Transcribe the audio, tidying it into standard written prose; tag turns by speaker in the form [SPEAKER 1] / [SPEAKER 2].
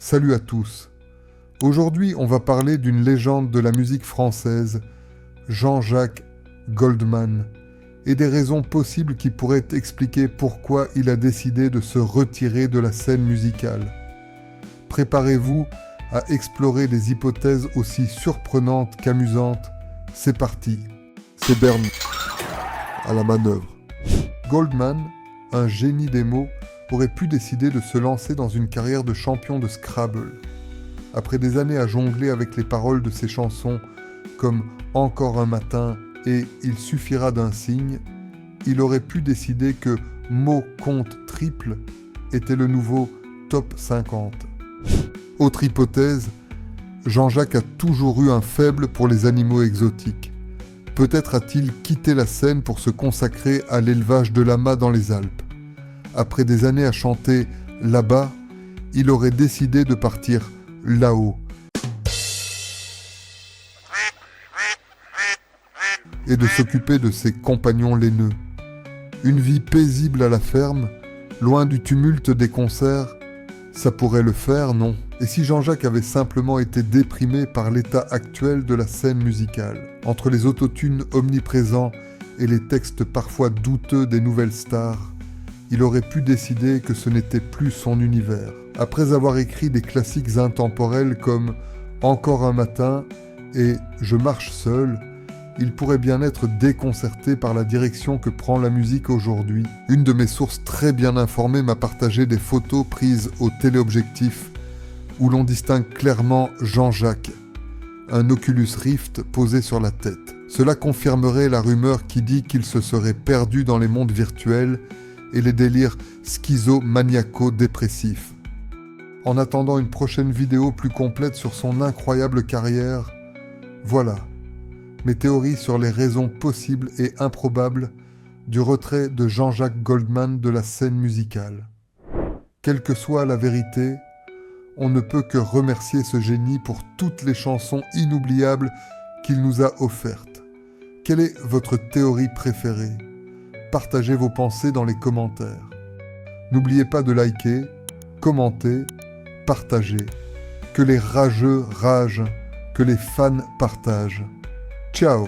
[SPEAKER 1] Salut à tous. Aujourd'hui, on va parler d'une légende de la musique française, Jean-Jacques Goldman, et des raisons possibles qui pourraient expliquer pourquoi il a décidé de se retirer de la scène musicale. Préparez-vous à explorer des hypothèses aussi surprenantes qu'amusantes. C'est parti. C'est Bernie à la manœuvre. Goldman, un génie des mots, aurait pu décider de se lancer dans une carrière de champion de Scrabble. Après des années à jongler avec les paroles de ses chansons comme « Encore un matin » et « Il suffira d'un signe », il aurait pu décider que « Mot compte triple » était le nouveau top 50. Autre hypothèse, Jean-Jacques a toujours eu un faible pour les animaux exotiques. Peut-être a-t-il quitté la scène pour se consacrer à l'élevage de lamas dans les Alpes. Après des années à chanter là-bas, il aurait décidé de partir là-haut et de s'occuper de ses compagnons laineux. Une vie paisible à la ferme, loin du tumulte des concerts, ça pourrait le faire, non? Et si Jean-Jacques avait simplement été déprimé par l'état actuel de la scène musicale, entre les autotunes omniprésents et les textes parfois douteux des nouvelles stars, il aurait pu décider que ce n'était plus son univers. Après avoir écrit des classiques intemporels comme « Encore un matin » et « Je marche seul », il pourrait bien être déconcerté par la direction que prend la musique aujourd'hui. Une de mes sources très bien informées m'a partagé des photos prises au téléobjectif où l'on distingue clairement Jean-Jacques, un Oculus Rift posé sur la tête. Cela confirmerait la rumeur qui dit qu'il se serait perdu dans les mondes virtuels et les délires schizo-maniaco-dépressifs. En attendant une prochaine vidéo plus complète sur son incroyable carrière, voilà mes théories sur les raisons possibles et improbables du retrait de Jean-Jacques Goldman de la scène musicale. Quelle que soit la vérité, on ne peut que remercier ce génie pour toutes les chansons inoubliables qu'il nous a offertes. Quelle est votre théorie préférée ? Partagez vos pensées dans les commentaires. N'oubliez pas de liker, commenter, partager. Que les rageux ragent, que les fans partagent. Ciao!